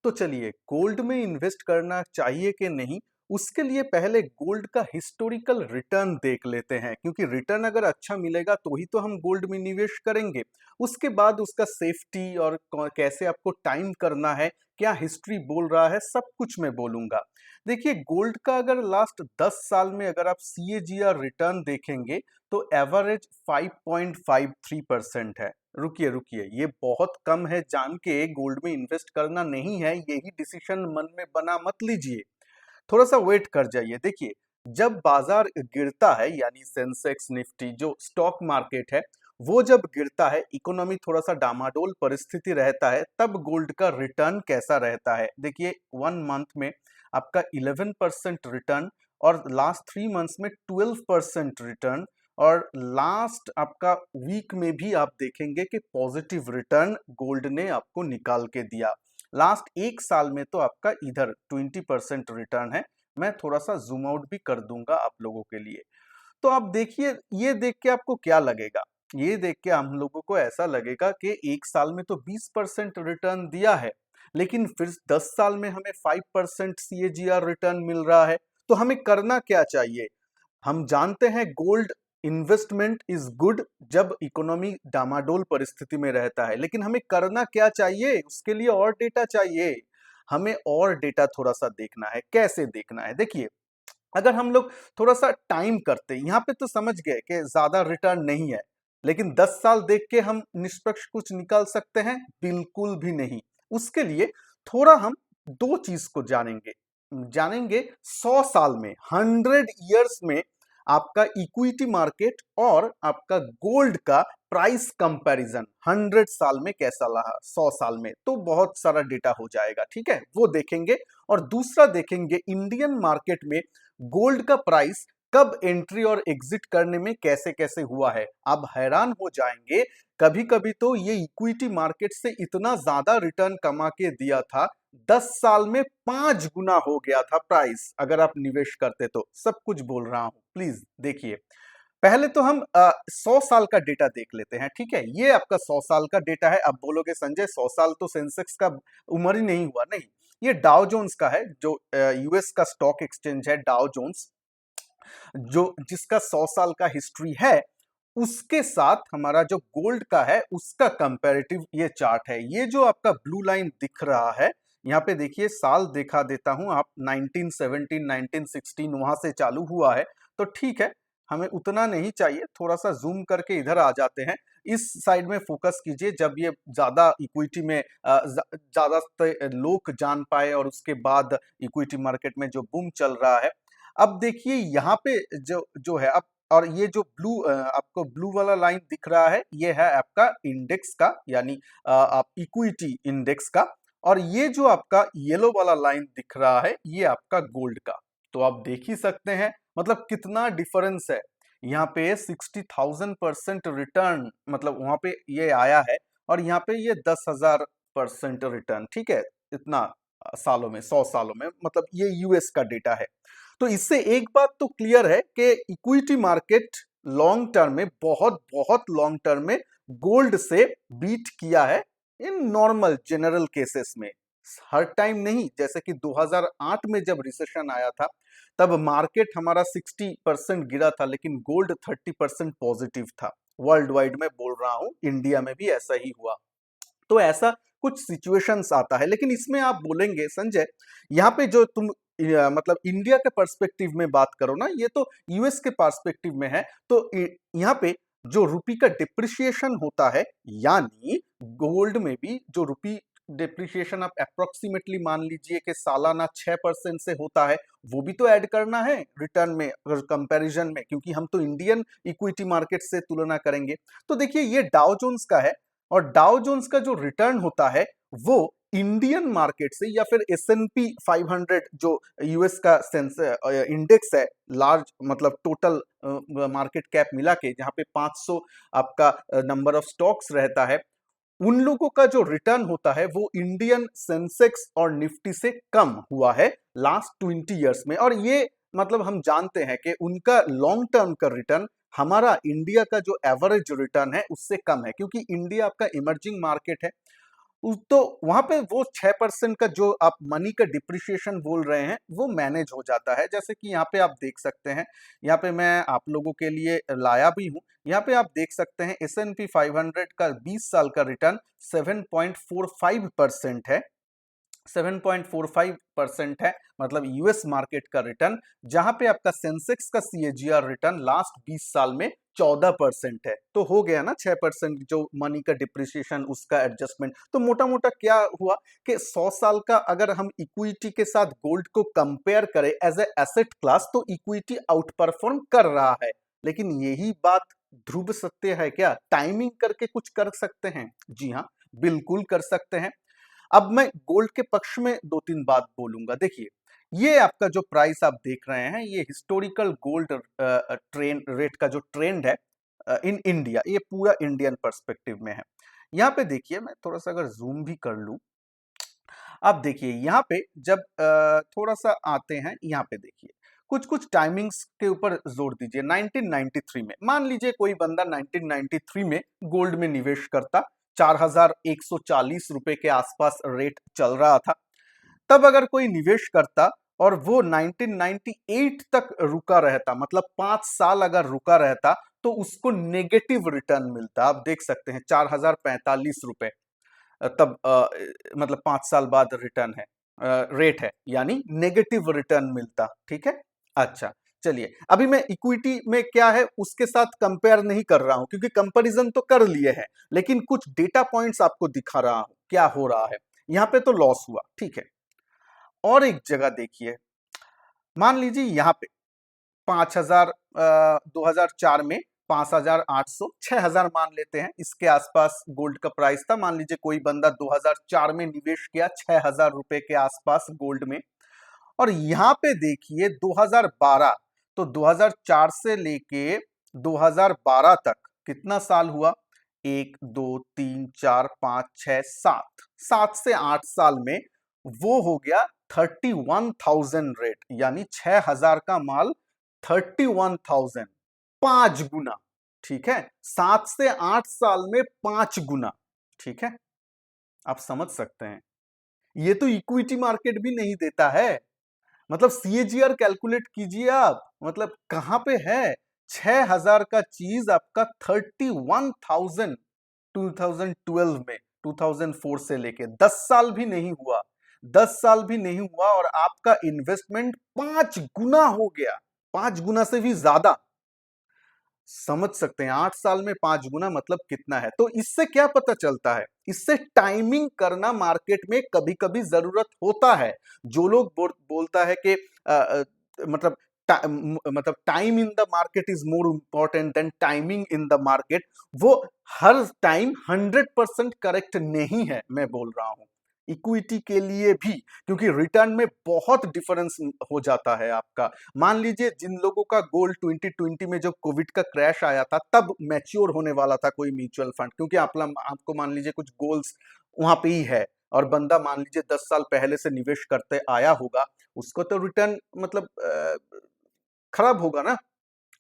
तो चलिए गोल्ड में इन्वेस्ट करना चाहिए कि नहीं, उसके लिए पहले गोल्ड का हिस्टोरिकल रिटर्न देख लेते हैं, क्योंकि रिटर्न अगर अच्छा मिलेगा तो ही तो हम गोल्ड में निवेश करेंगे। उसके बाद उसका सेफ्टी और कैसे आपको टाइम करना है, क्या हिस्ट्री बोल रहा है, सब कुछ मैं बोलूंगा। देखिए गोल्ड का अगर लास्ट 10 साल में अगर आप CAGR रिटर्न देखेंगे तो एवरेज 5.53% है। रुकिए रुकिए, ये बहुत कम है जान के गोल्ड में इन्वेस्ट करना नहीं है, यही डिसीजन मन में बना मत लीजिए। थोड़ा सा वेट कर जाइए। देखिए जब बाजार गिरता है, यानी सेंसेक्स निफ्टी जो स्टॉक मार्केट है, वो जब गिरता है, इकोनॉमी थोड़ा सा डामाडोल परिस्थिति रहता है, तब गोल्ड का रिटर्न कैसा रहता है। देखिए 1 मंथ में आपका 11% रिटर्न, और लास्ट 3 मंथ्स में 12% रिटर्न, और लास्ट आपका वीक में भी आप देखेंगे कि पॉजिटिव रिटर्न गोल्ड ने आपको निकाल के दिया। लास्ट 1 साल में तो आपका इधर 20% रिटर्न है। मैं थोड़ा सा जूम आउट भी कर दूंगा आप लोगों के लिए। तो आप देखिए, ये देख के आपको क्या लगेगा। ये देख के हम लोगों को ऐसा लगेगा कि 1 साल में तो 20% रिटर्न दिया है, लेकिन फिर 10 साल में हमें 5% CAGR रिटर्न मिल रहा है। तो हमें करना क्या चाहिए। हम जानते हैं गोल्ड इन्वेस्टमेंट इज गुड जब इकोनॉमी डामाडोल परिस्थिति में रहता है, लेकिन हमें करना क्या चाहिए, उसके लिए और डेटा चाहिए। हमें और डेटा थोड़ा सा देखना है। कैसे देखना है, देखिए अगर हम लोग थोड़ा सा टाइम करते, यहाँ पे तो समझ गए कि ज्यादा रिटर्न नहीं है, लेकिन 10 साल देख के हम निष्पक्ष कुछ निकाल सकते हैं, बिल्कुल भी नहीं। उसके लिए थोड़ा हम दो चीज को जानेंगे। जानेंगे 100 साल में, 100 इयर्स में आपका इक्विटी मार्केट और आपका गोल्ड का प्राइस कंपैरिजन 100 साल में कैसा रहा, 100 साल में, तो बहुत सारा डेटा हो जाएगा। ठीक है, वो देखेंगे। और दूसरा देखेंगे इंडियन मार्केट में गोल्ड का प्राइस कब एंट्री और एग्जिट करने में कैसे कैसे हुआ है। आप हैरान हो जाएंगे, कभी कभी तो ये इक्विटी मार्केट से इतना ज्यादा रिटर्न कमा के दिया था, 10 साल में 5 गुना हो गया था प्राइस, अगर आप निवेश करते तो। सब कुछ बोल रहा हूं, प्लीज देखिए। पहले तो हम 100 साल का डेटा देख लेते हैं। ठीक है, ये आपका 100 साल का डेटा है। अब बोलोगे संजय 100 साल तो सेंसेक्स का उम्र ही नहीं हुआ। नहीं, ये डाउ जोन्स का है, जो US का स्टॉक एक्सचेंज है डाउ जोन्स, जो जिसका 100 साल का हिस्ट्री है, उसके साथ हमारा जो गोल्ड का है उसका कंपैरेटिव ये चार्ट है। ये जो आपका ब्लू लाइन दिख रहा है, यहाँ पे देखिए साल दिखा देता हूं। आप 1917 1916 वहां से चालू हुआ है, तो ठीक है, हमें उतना नहीं चाहिए। थोड़ा सा जूम करके इधर आ जाते हैं, इस साइड में फोकस कीजिए, जब ये ज्यादा इक्विटी में ज्यादा लोग जान पाए, और उसके बाद इक्विटी मार्केट में जो बूम चल रहा है। अब देखिए यहाँ पे जो जो है अब, और ये जो आपको ब्लू वाला लाइन दिख रहा है, ये है आपका इंडेक्स का, यानी आप इक्विटी इंडेक्स का। और ये जो आपका येलो वाला लाइन दिख रहा है, ये आपका गोल्ड का। तो आप देख ही सकते हैं मतलब कितना डिफरेंस है। यहाँ पे 60,000% रिटर्न, मतलब वहां पे ये आया है, और यहाँ पे ये 10,000% रिटर्न। ठीक है, इतना सालों में, 100 सालों में, मतलब ये US का डेटा है। तो इससे एक बात तो क्लियर है कि इक्विटी मार्केट लॉन्ग टर्म में, बहुत बहुत लॉन्ग टर्म में गोल्ड से बीट किया है, इन नॉर्मल जनरल केसेस में। हर टाइम नहीं, जैसे कि 2008 में जब रिसेशन आया था, तब मार्केट हमारा 60% गिरा था, लेकिन गोल्ड 30% पॉजिटिव था। वर्ल्ड वाइड में बोल रहा हूं, इंडिया में भी ऐसा ही हुआ। तो ऐसा कुछ सिचुएशंस आता है। लेकिन इसमें आप बोलेंगे संजय, यहाँ पे जो तुम मतलब इंडिया के पर्सपेक्टिव में बात करो ना, ये तो US के पर्सपेक्टिव में है। तो यहाँ पे जो रुपी का डिप्रिसिएशन होता है, यानी गोल्ड में भी जो रुपी डिप्रिसिएशन आप अप्रोक्सीमेटली मान लीजिए कि सालाना 6% से होता है, वो भी तो ऐड करना है रिटर्न में, अगर कंपैरिजन में, क्योंकि हम तो इंडियन इक्विटी मार्केट से तुलना करेंगे। तो देखिए ये डाउ जोन्स का है, और डाउ जोन्स का जो रिटर्न होता है वो इंडियन मार्केट से, या फिर S&P 500 जो US का इंडेक्स है, लार्ज मतलब टोटल मार्केट कैप मिला के, जहां पे 500 आपका नंबर ऑफ स्टॉक्स रहता है, उन लोगों का जो रिटर्न होता है वो इंडियन सेंसेक्स और निफ्टी से कम हुआ है लास्ट 20 इयर्स में। और ये मतलब हम जानते हैं कि उनका लॉन्ग टर्म का रिटर्न हमारा इंडिया का जो एवरेज रिटर्न है उससे कम है, क्योंकि इंडिया आपका इमर्जिंग मार्केट है। तो वहां पे वो 6% का जो आप मनी का डिप्रिसिएशन बोल रहे हैं वो मैनेज हो जाता है। जैसे कि यहाँ पे आप देख सकते हैं, यहाँ पे मैं आप लोगों के लिए लाया भी हूँ। यहाँ पे आप देख सकते हैं S&P 500 का 20 साल का रिटर्न 7.45% है। 7.45% है, मतलब यूएस मार्केट का रिटर्न। जहां पे आपका सेंसेक्स का सीएजीआर रिटर्न लास्ट 20 साल में 14% है। तो हो गया ना 6% जो मनी का डिप्रिसिएशन, उसका एडजस्टमेंट। तो मोटा मोटा क्या हुआ कि 100 साल का अगर हम इक्विटी के साथ गोल्ड को कंपेयर करें एज ए एसेट क्लास, तो इक्विटी आउट परफॉर्म कर रहा है। लेकिन यही बात ध्रुव सत्य है क्या? टाइमिंग करके कुछ कर सकते हैं? जी हाँ, बिल्कुल कर सकते हैं। अब मैं गोल्ड के पक्ष में दो तीन बात बोलूंगा। देखिए, ये आपका जो प्राइस आप देख रहे हैं, ये हिस्टोरिकल गोल्ड ट्रेंड रेट का जो ट्रेंड है इन इंडिया, ये पूरा इंडियन पर्सपेक्टिव में है। यहाँ पे देखिए, मैं थोड़ा सा अगर जूम भी कर लूं, आप देखिए यहाँ पे जब थोड़ा सा आते हैं, यहाँ पे देखिए कुछ कुछ टाइमिंग्स के ऊपर जोर दीजिए। 1993 में मान लीजिए कोई बंदा 1993 में गोल्ड में निवेश करता, 4140 रुपए के आसपास रेट चल रहा था। तब अगर कोई निवेश करता और वो 1998 तक रुका रहता, मतलब 5 साल अगर रुका रहता, तो उसको नेगेटिव रिटर्न मिलता। आप देख सकते हैं 4045 रुपए तब मतलब 5 साल बाद रिटर्न है, रेट है, यानी नेगेटिव रिटर्न मिलता। ठीक है, अच्छा चलिए, अभी मैं इक्विटी में क्या है उसके साथ कंपेयर नहीं कर रहा हूं, क्योंकि कंपैरिजन तो कर लिए हैं, लेकिन कुछ डेटा पॉइंट्स आपको दिखा रहा हूं क्या हो रहा है। यहां पे तो लॉस हुआ, ठीक है। और एक जगह देखिए, मान लीजिए यहां पे 5,000 2004 में 5,800 6,000 मान लेते हैं, इसके आसपास गोल्ड का प्राइस था। मान लीजिए कोई बंदा 2004 में निवेश किया 6,000 रुपए के आसपास गोल्ड में, और यहां पे देखिए 2012, तो 2004 से लेके 2012 तक कितना साल हुआ? 1 2 3 4 5 6 7, 7 से 8 साल में वो हो गया 31,000 रेट, यानी 6,000 का माल 31,000, 5 गुना। ठीक है, 7 से 8 साल में 5 गुना। ठीक है, आप समझ सकते हैं, ये तो इक्विटी मार्केट भी नहीं देता है। मतलब सीएजीआर कैलकुलेट कीजिए आप, मतलब कहां पे है? 6,000 का चीज आपका 31,000 2012 में, 2004 से लेके 10 साल भी नहीं हुआ, 10 साल भी नहीं हुआ, और आपका इन्वेस्टमेंट 5 गुना हो गया, 5 गुना से भी ज्यादा। समझ सकते हैं 8 साल में 5 गुना मतलब कितना है। तो इससे क्या पता चलता है? इससे टाइमिंग करना मार्केट में कभी कभी जरूरत होता है। जो लोग बोलता है कि मतलब मतलब time in the market is more important than timing in the market, वो हर टाइम 100% करेक्ट नहीं है, मैं बोल रहा हूं इक्विटी के लिए भी, क्योंकि रिटर्न में बहुत डिफरेंस हो जाता है आपका। मान लीजिए जिन लोगों का गोल्ड 2020 में जब कोविड का क्रैश आया था, तब मैच्योर होने वाला था कोई म्यूचुअल फंड, क्योंकि आपको मान लीजिए कुछ गोल्स वहां पे ही है, और बंदा मान लीजिए 10 साल पहले से निवेश करते आया होगा, उसको तो रिटर्न मतलब खराब होगा ना।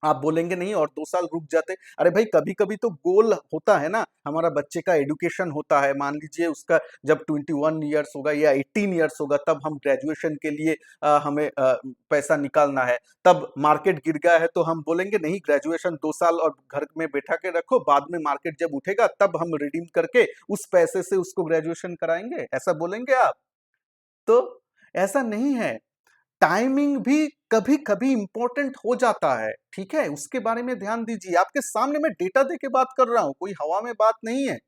आप बोलेंगे नहीं और 2 साल रुक जाते। अरे भाई, कभी कभी तो गोल होता है ना, हमारा बच्चे का एडुकेशन होता है, मान लीजिए उसका जब 21 ईयर्स होगा या 18 ईयर्स होगा, तब हम ग्रेजुएशन के लिए हमें पैसा निकालना है। तब मार्केट गिर गया है, तो हम बोलेंगे नहीं, ग्रेजुएशन 2 साल और घर में बैठा के रखो, बाद में मार्केट जब उठेगा तब हम रिडीम करके उस पैसे से उसको ग्रेजुएशन कराएंगे, ऐसा बोलेंगे आप? तो ऐसा नहीं है, टाइमिंग भी कभी कभी इंपॉर्टेंट हो जाता है। ठीक है, उसके बारे में ध्यान दीजिए। आपके सामने मैं डेटा दे के बात कर रहा हूं, कोई हवा में बात नहीं है।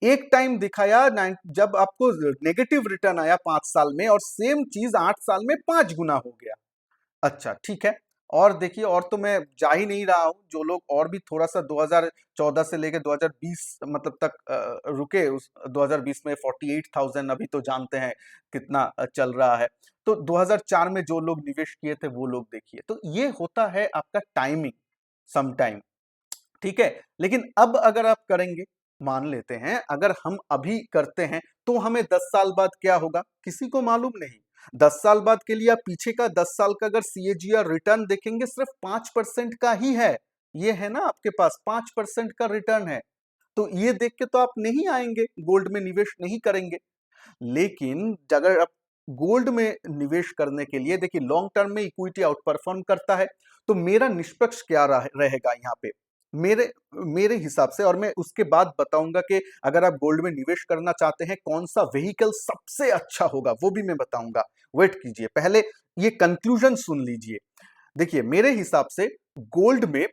एक टाइम दिखाया जब आपको नेगेटिव रिटर्न आया 5 साल में, और सेम चीज 8 साल में 5 गुना हो गया। अच्छा ठीक है, और देखिए, और तो मैं जा ही नहीं रहा हूं। जो लोग और भी थोड़ा सा 2014 से लेकर 2020 मतलब तक रुके, उस 2020 में 48,000 अभी तो जानते हैं कितना चल रहा है। तो 2004 में जो लोग निवेश किए थे वो लोग देखिए, तो ये होता है आपका टाइमिंग सम टाइम। ठीक है, लेकिन अब अगर आप करेंगे, मान लेते हैं अगर हम अभी करते हैं, तो हमें 10 साल बाद क्या होगा किसी को मालूम नहीं। 10 साल बाद के लिए आप पीछे का 10 साल का अगर सीएजीआर रिटर्न देखेंगे, सिर्फ 5% का ही है। ये है ना आपके पास 5% का रिटर्न है। तो ये देख के तो आप नहीं आएंगे, गोल्ड में निवेश नहीं करेंगे। लेकिन अगर आप गोल्ड में निवेश करने के लिए देखिए लॉन्ग टर्म में इक्विटी आउट परफॉर्म करता है, तो मेरा निष्पक्ष क्या रहेगा यहाँ पे, मेरे मेरे हिसाब से, और मैं उसके बाद बताऊंगा कि अगर आप गोल्ड में निवेश करना चाहते हैं कौन सा व्हीकल सबसे अच्छा होगा वो भी मैं बताऊंगा। वेट कीजिए, पहले ये कंक्लूजन सुन लीजिए। देखिए मेरे हिसाब से गोल्ड में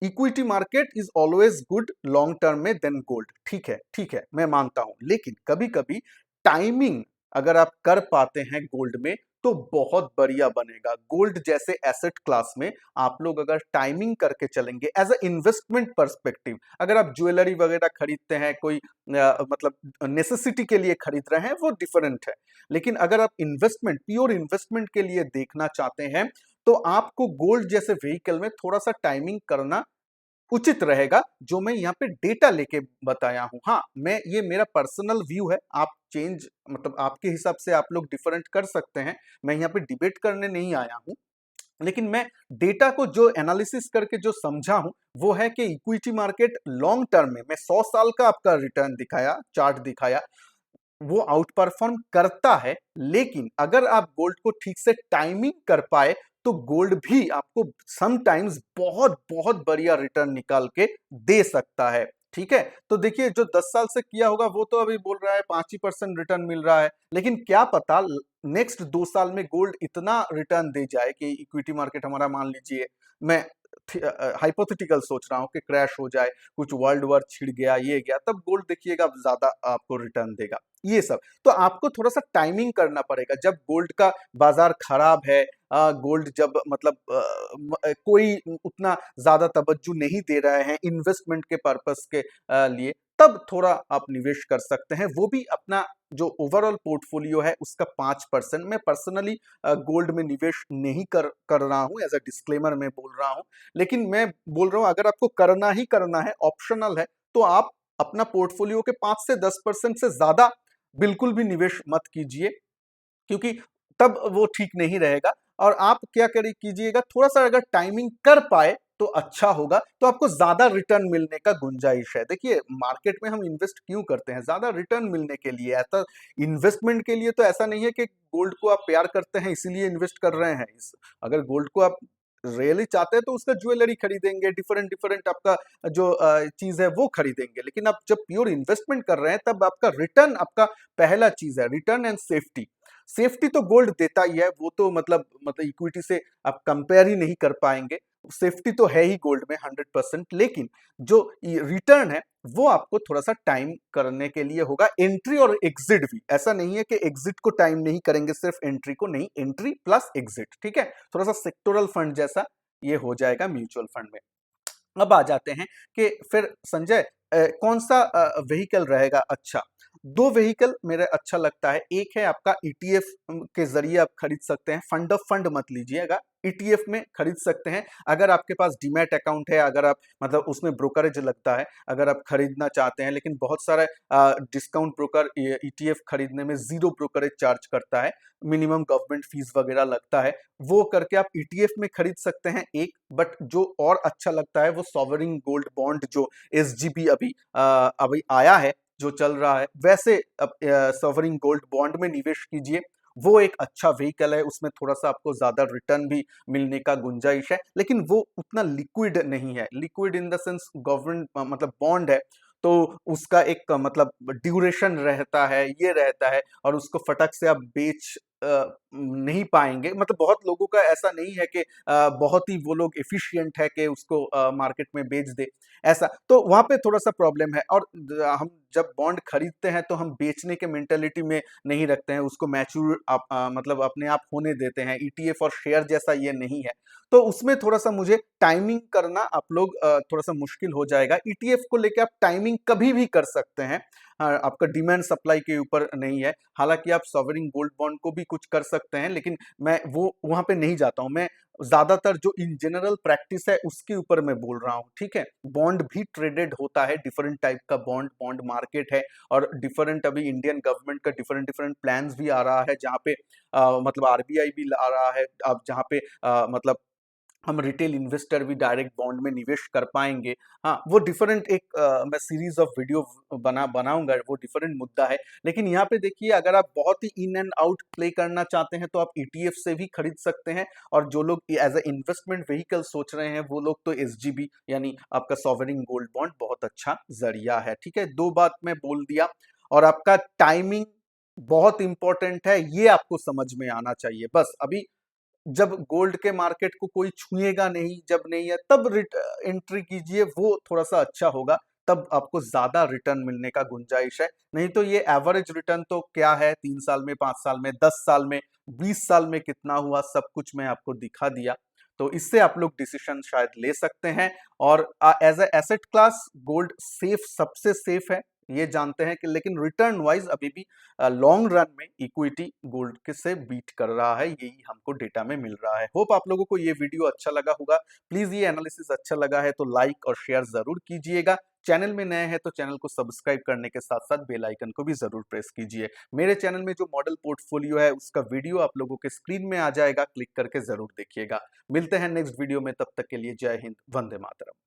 equity market is always good long term में देन गोल्ड। ठीक है, ठीक है, मैं मानता हूं, लेकिन कभी कभी टाइमिंग अगर आप कर पाते हैं गोल्ड में तो बहुत बढ़िया बनेगा। गोल्ड जैसे एसेट क्लास में आप लोग अगर टाइमिंग करके चलेंगे एज अ इन्वेस्टमेंट पर्सपेक्टिव, अगर आप ज्वेलरी वगैरह खरीदते हैं कोई मतलब नेसेसिटी के लिए खरीद रहे हैं वो डिफरेंट है, लेकिन अगर आप इन्वेस्टमेंट प्योर इन्वेस्टमेंट के लिए देखना चाहते हैं तो आपको गोल्ड जैसे व्हीकल में थोड़ा सा टाइमिंग करना उचित रहेगा, जो मैं यहाँ पे डेटा लेके बताया हूं। हाँ, मैं ये मेरा पर्सनल व्यू है, आप चेंज मतलब आपके हिसाब से आप लोग डिफरेंट कर सकते हैं, मैं यहाँ पे डिबेट करने नहीं आया हूं। लेकिन मैं डेटा को जो एनालिसिस करके जो समझा हूं वो है कि इक्विटी मार्केट लॉन्ग टर्म में, मैं 100 साल का आपका रिटर्न दिखाया, चार्ट दिखाया, वो आउट परफॉर्म करता है। लेकिन अगर आप गोल्ड को ठीक से टाइमिंग कर पाए तो गोल्ड भी आपको समटाइम्स बहुत बहुत बढ़िया रिटर्न निकाल के दे सकता है। ठीक है, तो देखिए जो 10 साल से किया होगा वो तो अभी बोल रहा है 5% रिटर्न मिल रहा है, लेकिन क्या पता नेक्स्ट 2 साल में गोल्ड इतना रिटर्न दे जाए कि इक्विटी मार्केट हमारा, मान लीजिए मैं हाइपोथेटिकल सोच रहा हूं कि क्रैश हो जाए, कुछ वर्ल्ड वॉर छिड़ गया, ये गया, तब गोल्ड देखिएगा ज्यादा आपको रिटर्न देगा। ये सब तो आपको थोड़ा सा टाइमिंग करना पड़ेगा, जब गोल्ड का बाजार खराब है, गोल्ड जब मतलब कोई उतना ज्यादा तवज्जो नहीं दे रहे हैं इन्वेस्टमेंट के पर्पस के लिए, तब थोड़ा आप निवेश कर सकते हैं, वो भी अपना जो ओवरऑल पोर्टफोलियो है उसका 5%। मैं पर्सनली गोल्ड में निवेश नहीं कर रहा हूं, एज अ डिस्क्लेमर मैं बोल रहा हूं, लेकिन मैं बोल रहा हूं अगर आपको करना ही करना है, ऑप्शनल है, तो आप अपना पोर्टफोलियो के 5 से 10% से ज्यादा बिल्कुल भी निवेश मत कीजिए, क्योंकि तब वो ठीक नहीं रहेगा। और आप क्या करिए कीजिएगा, थोड़ा सा अगर टाइमिंग कर पाए तो अच्छा होगा, तो आपको ज्यादा रिटर्न मिलने का गुंजाइश है। देखिए मार्केट में हम इन्वेस्ट क्यों करते हैं, ज्यादा रिटर्न मिलने के लिए, ऐसा इन्वेस्टमेंट के लिए तो ऐसा नहीं है कि गोल्ड को आप प्यार करते हैं इसीलिए इन्वेस्ट कर रहे हैं। अगर गोल्ड को आप रियली चाहते हैं तो उसका ज्वेलरी खरीदेंगे, डिफरेंट डिफरेंट आपका जो चीज है वो खरीदेंगे, लेकिन आप जब प्योर इन्वेस्टमेंट कर रहे हैं तब आपका रिटर्न, आपका पहला चीज है रिटर्न एंड सेफ्टी। सेफ्टी तो गोल्ड देता ही है, वो तो मतलब इक्विटी से आप कंपेयर ही नहीं कर पाएंगे, सेफ्टी तो है ही गोल्ड में 100%। लेकिन जो रिटर्न है वो आपको थोड़ा सा टाइम करने के लिए होगा, एंट्री और एग्जिट भी, ऐसा नहीं है कि एग्जिट को टाइम नहीं करेंगे, सिर्फ एंट्री को नहीं, एंट्री प्लस एग्जिट। ठीक है, थोड़ा सा सेक्टोरल फंड जैसा ये हो जाएगा म्यूचुअल फंड में। अब आ जाते हैं कि फिर संजय कौन सा व्हीकल रहेगा अच्छा। दो व्हीकल मेरे अच्छा लगता है, एक है आपका ईटीएफ के जरिए आप खरीद सकते हैं, फंड ऑफ फंड मत लीजिएगा, ईटीएफ में खरीद सकते हैं। अगर आपके पास डीमैट अकाउंट है, अगर आप मतलब उसमें ब्रोकरेज लगता है, अगर आप खरीदना चाहते हैं, लेकिन बहुत सारे डिस्काउंट ब्रोकर ईटीएफ खरीदने में जीरो ब्रोकरेज चार्ज करता है, मिनिमम गवर्नमेंट फीस वगैरह लगता है, वो करके आप ईटीएफ में खरीद सकते हैं एक। बट जो और अच्छा लगता है वो सॉवरिन गोल्ड बॉन्ड, जो एसजीबी अभी आया है, जो चल रहा है, वैसे सॉवरिन गोल्ड बॉन्ड में निवेश कीजिए, वो एक अच्छा व्हीकल है, उसमें थोड़ा सा आपको ज्यादा रिटर्न भी मिलने का गुंजाइश है, लेकिन वो उतना लिक्विड नहीं है, liquid in the sense government मतलब बॉन्ड है, तो उसका एक मतलब ड्यूरेशन रहता है, ये रहता है, और उसको फटक से आप बेच नहीं पाएंगे, मतलब बहुत लोगों का ऐसा नहीं है कि बहुत ही वो लोग एफिशिएंट है कि उसको मार्केट में बेच दे, ऐसा तो वहां पे थोड़ा सा प्रॉब्लम है। और हम जब बॉन्ड खरीदते हैं तो हम बेचने के मेंटेलिटी में नहीं रखते हैं, उसको मैच्योर मतलब अपने आप होने देते हैं, ईटीएफ और शेयर जैसा ये नहीं है, तो उसमें थोड़ा सा मुझे टाइमिंग करना आप लोग थोड़ा सा मुश्किल हो जाएगा। ईटीएफ को लेके आप टाइमिंग कभी भी कर सकते हैं, आपका डिमांड सप्लाई के ऊपर नहीं है। हालांकि आप सॉवरिन गोल्ड बॉन्ड को भी कुछ कर सकते हैं, लेकिन मैं वो वहां पे नहीं जाता हूं, मैं ज्यादातर जो इन जनरल प्रैक्टिस है उसके ऊपर मैं बोल रहा हूँ। ठीक है, बॉन्ड भी ट्रेडेड होता है, डिफरेंट टाइप का बॉन्ड बॉन्ड मार्केट है, और डिफरेंट अभी इंडियन गवर्नमेंट का डिफरेंट डिफरेंट प्लान्स भी आ रहा है, जहाँ पे मतलब आरबीआई भी आ रहा है, अब जहाँ पे मतलब हम रिटेल इन्वेस्टर भी डायरेक्ट बॉन्ड में निवेश कर पाएंगे। हाँ, वो डिफरेंट एक मैं सीरीज ऑफ वीडियो बनाऊंगा, वो डिफरेंट मुद्दा है। लेकिन यहाँ पे देखिए, अगर आप बहुत ही इन एंड आउट प्ले करना चाहते हैं तो आप ईटीएफ से भी खरीद सकते हैं। और जो लोग एज ए इन्वेस्टमेंट व्हीकल सोच रहे हैं वो लोग तो एसजीबी यानी आपका सॉवरिन गोल्ड बॉन्ड बहुत अच्छा जरिया है। ठीक है, दो बात मैं बोल दिया। और आपका टाइमिंग बहुत इंपॉर्टेंट है, ये आपको समझ में आना चाहिए। बस अभी जब गोल्ड के मार्केट को कोई छुएगा नहीं, जब नहीं है तब एंट्री कीजिए, वो थोड़ा सा अच्छा होगा। तब आपको ज्यादा रिटर्न मिलने का गुंजाइश है। नहीं तो ये एवरेज रिटर्न तो क्या है, 3 साल में, 5 साल में, 10 साल में, 20 साल में कितना हुआ, सब कुछ मैं आपको दिखा दिया। तो इससे आप लोग डिसीजन शायद ले सकते हैं। और as a asset class gold safe, सबसे सेफ है, ये जानते हैं कि, लेकिन रिटर्न वाइज अभी भी लॉन्ग रन में इक्विटी गोल्ड के से बीट कर रहा है, यही हमको डेटा में मिल रहा है। होप आप लोगों को ये वीडियो अच्छा लगा होगा। प्लीज ये एनालिसिस अच्छा लगा है तो लाइक और शेयर जरूर कीजिएगा। चैनल में नए हैं तो चैनल को सब्सक्राइब करने के साथ साथ बेल आइकन को भी जरूर प्रेस कीजिए। मेरे चैनल में जो मॉडल पोर्टफोलियो है उसका वीडियो आप लोगों के स्क्रीन में आ जाएगा, क्लिक करके जरूर देखिएगा। मिलते हैं नेक्स्ट वीडियो में, तब तक के लिए जय हिंद, वंदे मातरम।